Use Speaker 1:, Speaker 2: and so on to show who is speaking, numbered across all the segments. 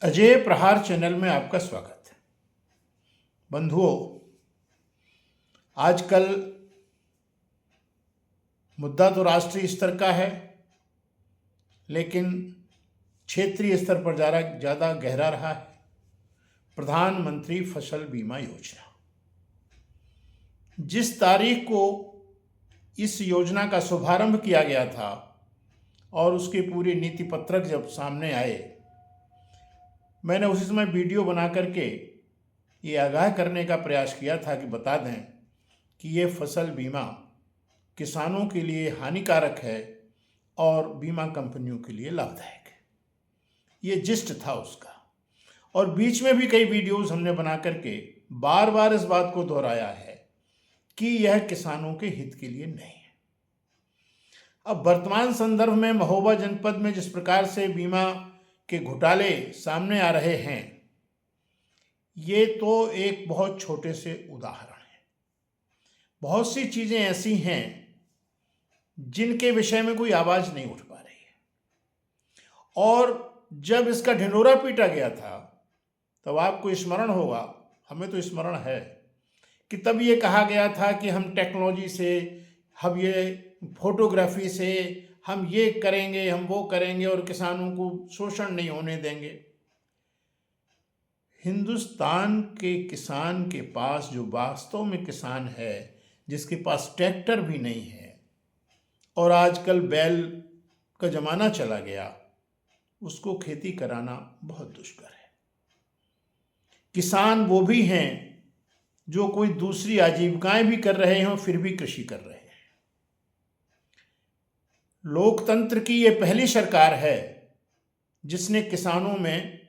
Speaker 1: अजय प्रहार चैनल में आपका स्वागत है। बंधुओं, आजकल मुद्दा तो राष्ट्रीय स्तर का है, लेकिन क्षेत्रीय स्तर पर ज़्यादा गहरा रहा है। प्रधानमंत्री फसल बीमा योजना, जिस तारीख को इस योजना का शुभारंभ किया गया था और उसके पूरे नीति पत्रक जब सामने आए, मैंने उसी समय वीडियो बना करके ये आगाह करने का प्रयास किया था कि बता दें कि ये फसल बीमा किसानों के लिए हानिकारक है और बीमा कंपनियों के लिए लाभदायक है। ये जिस्ट था उसका। और बीच में भी कई वीडियोस हमने बना करके बार बार इस बात को दोहराया है कि यह किसानों के हित के लिए नहीं है। अब वर्तमान संदर्भ में महोबा जनपद में जिस प्रकार से बीमा के घोटाले सामने आ रहे हैं, ये तो एक बहुत छोटे से उदाहरण है। बहुत सी चीज़ें ऐसी हैं जिनके विषय में कोई आवाज़ नहीं उठ पा रही है। और जब इसका ढिंढोरा पीटा गया था, तब आपको स्मरण होगा, हमें तो स्मरण है, कि तब ये कहा गया था कि हम टेक्नोलॉजी से, हम ये फोटोग्राफी से हम ये करेंगे, हम वो करेंगे और किसानों को शोषण नहीं होने देंगे। हिंदुस्तान के किसान के पास, जो वास्तव में किसान है, जिसके पास ट्रैक्टर भी नहीं है और आजकल बैल का जमाना चला गया, उसको खेती कराना बहुत दुष्कर है। किसान वो भी हैं जो कोई दूसरी आजीविकाएं भी कर रहे हैं और फिर भी कृषि कर रहे हैं। लोकतंत्र की ये पहली सरकार है जिसने किसानों में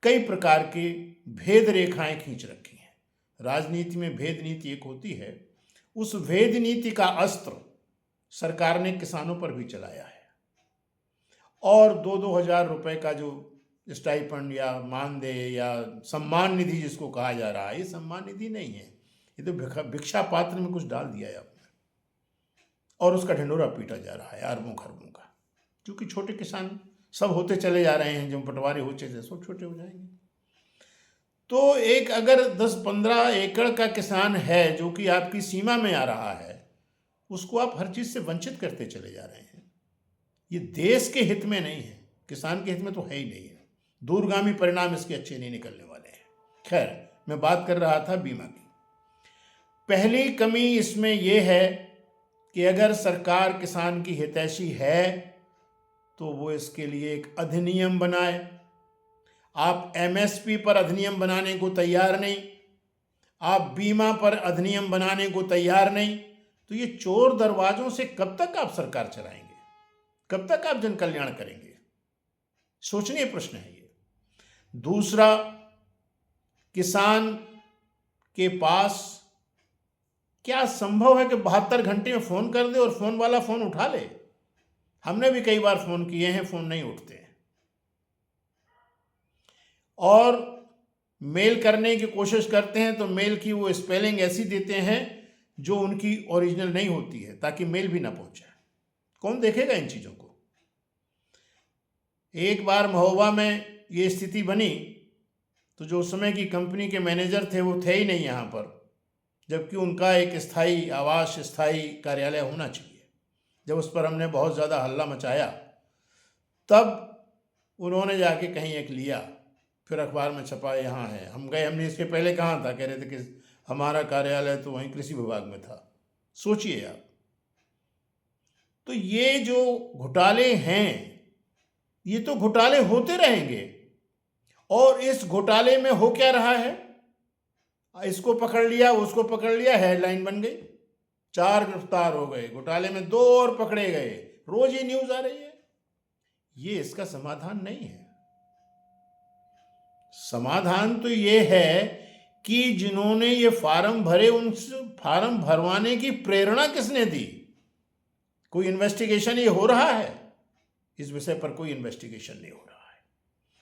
Speaker 1: कई प्रकार की भेद रेखाएं खींच रखी हैं। राजनीति में भेद नीति एक होती है, उस भेद नीति का अस्त्र सरकार ने किसानों पर भी चलाया है। और 2-2 हज़ार रुपए का जो स्टाइपेंड या मानदेय या सम्मान निधि जिसको कहा जा रहा है, ये सम्मान निधि नहीं है, ये तो भिक्षा पात्र में कुछ डाल दिया है आपने, और उसका ढिंढोरा पीटा जा रहा है अरबों खरबों का। क्योंकि छोटे किसान सब होते चले जा रहे हैं, जो पटवारी होते थे सब छोटे हो जाएंगे। तो एक अगर 10-15 एकड़ का किसान है जो कि आपकी सीमा में आ रहा है, उसको आप हर चीज़ से वंचित करते चले जा रहे हैं। ये देश के हित में नहीं है, किसान के हित में तो है ही नहीं है। दूरगामी परिणाम इसके अच्छे नहीं निकलने वाले हैं। खैर, मैं बात कर रहा था बीमा की। पहली कमी इसमें यह है कि अगर सरकार किसान की हितैषी है तो वो इसके लिए एक अधिनियम बनाए। आप एमएसपी पर अधिनियम बनाने को तैयार नहीं, आप बीमा पर अधिनियम बनाने को तैयार नहीं, तो ये चोर दरवाजों से कब तक आप सरकार चलाएंगे, कब तक आप जन कल्याण करेंगे? सोचनीय प्रश्न है ये। दूसरा, किसान के पास क्या संभव है कि 72 घंटे में फोन कर दे और फोन वाला फोन उठा ले? हमने भी कई बार फोन किए हैं, फोन नहीं उठते हैं। और मेल करने की कोशिश करते हैं तो मेल की वो स्पेलिंग ऐसी देते हैं जो उनकी ओरिजिनल नहीं होती है, ताकि मेल भी ना पहुंचे। कौन देखेगा इन चीज़ों को? एक बार महोबा में ये स्थिति बनी तो जो उस समय की कंपनी के मैनेजर थे वो थे ही नहीं यहाँ पर, जबकि उनका एक स्थायी आवास, स्थायी कार्यालय होना चाहिए। जब उस पर हमने बहुत ज़्यादा हल्ला मचाया, तब उन्होंने जाके कहीं एक लिया, फिर अखबार में छपा, यहाँ है। हम गए, हमने इसके पहले कहाँ था, कह रहे थे कि हमारा कार्यालय तो वहीं कृषि विभाग में था। सोचिए आप। तो ये जो घोटाले हैं, ये तो घोटाले होते रहेंगे। और इस घोटाले में हो क्या रहा है? इसको पकड़ लिया, उसको पकड़ लिया, हेडलाइन बन गई, 4 गिरफ्तार हो गए, घोटाले में 2 और पकड़े गए, रोज ये न्यूज आ रही है। ये इसका समाधान नहीं है। समाधान तो ये है कि जिन्होंने ये फार्म भरे, उन फार्म भरवाने की प्रेरणा किसने दी? कोई इन्वेस्टिगेशन ये हो रहा है? इस विषय पर कोई इन्वेस्टिगेशन नहीं हो रहा है।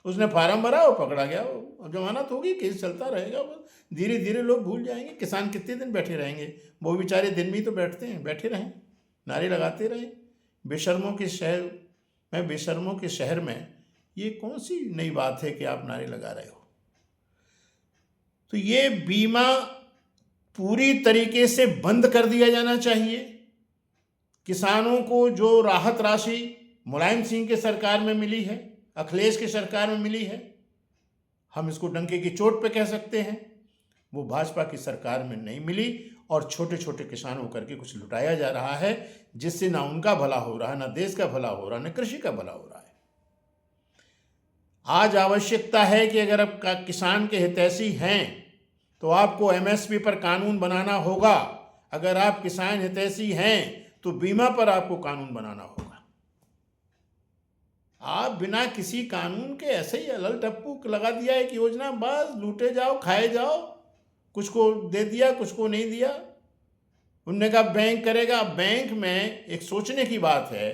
Speaker 1: उसने फार्म भरा और पकड़ा गया, अब जमानत होगी, केस चलता रहेगा, धीरे धीरे लोग भूल जाएंगे। किसान कितने दिन बैठे रहेंगे? वो बेचारे दिन में तो बैठते हैं, बैठे रहें, नारे लगाते रहें। बेशर्मों के शहर में ये कौन सी नई बात है कि आप नारे लगा रहे हो? तो ये बीमा पूरी तरीके से बंद कर दिया जाना चाहिए। किसानों को जो राहत राशि मुलायम सिंह के सरकार में मिली है, अखिलेश के सरकार में मिली है, हम इसको डंके की चोट पे कह सकते हैं, वो भाजपा की सरकार में नहीं मिली और छोटे छोटे किसानों करके कुछ लुटाया जा रहा है, जिससे ना उनका भला हो रहा है, ना देश का भला हो रहा है, ना कृषि का भला हो रहा है। आज आवश्यकता है कि अगर आप किसान के हितैषी हैं तो आपको एमएसपी पर कानून बनाना होगा। अगर आप किसान हितैषी हैं तो बीमा पर आपको कानून बनाना होगा। आप बिना किसी कानून के ऐसे ही अलल टप्पू लगा दिया एक योजना, बस लूटे जाओ, खाए जाओ, कुछ को दे दिया, कुछ को नहीं दिया। उनने कहा बैंक करेगा। बैंक में एक सोचने की बात है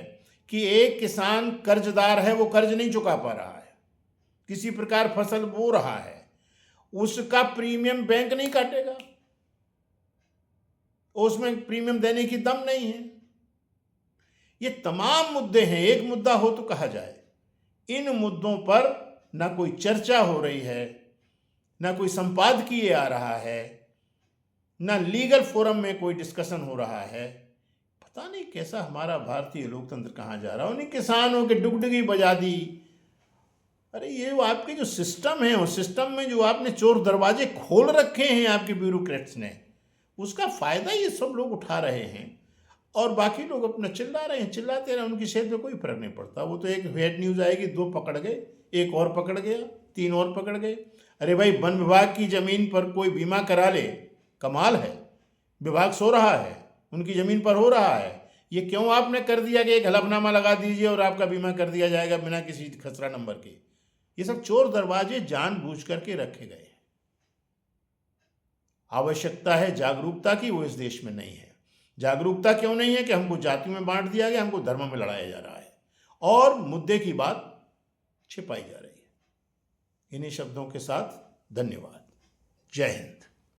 Speaker 1: कि एक किसान कर्जदार है, वो कर्ज नहीं चुका पा रहा है, किसी प्रकार फसल बो रहा है, उसका प्रीमियम बैंक नहीं काटेगा, उसमें प्रीमियम देने की दम नहीं है। ये तमाम मुद्दे हैं, एक मुद्दा हो तो कहा जाए। इन मुद्दों पर ना कोई चर्चा हो रही है, ना कोई संपादकीय आ रहा है, ना लीगल फोरम में कोई डिस्कशन हो रहा है। पता नहीं कैसा हमारा भारतीय लोकतंत्र कहाँ जा रहा है। उन्हीं किसानों के डुगडुगी बजा दी। अरे ये वो आपके जो सिस्टम है, उस सिस्टम में जो आपने चोर दरवाजे खोल रखे हैं आपके ब्यूरोक्रेट्स ने, उसका फायदा ये सब लोग उठा रहे हैं और बाकी लोग अपना चिल्ला रहे हैं, चिल्लाते रहे, उनकी सेहत में कोई फर्क नहीं पड़ता। वो तो एक हेड न्यूज़ आएगी, 2 पकड़ गए, एक और पकड़ गया, 3 और पकड़ गए। अरे भाई, वन विभाग की ज़मीन पर कोई बीमा करा ले, कमाल है। विभाग सो रहा है, उनकी ज़मीन पर हो रहा है। ये क्यों आपने कर दिया कि एक हलफनामा लगा दीजिए और आपका बीमा कर दिया जाएगा बिना किसी खसरा नंबर के? ये सब चोर दरवाजे जानबूझ करके रखे गए हैं। आवश्यकता है जागरूकता की, वो इस देश में नहीं है। जागरूकता क्यों नहीं है कि हमको जातियों में बांट दिया गया, हमको धर्म में लड़ाया जा रहा है और मुद्दे की बात छिपाई जा रही है। इन्हीं शब्दों के साथ धन्यवाद। जय हिंद।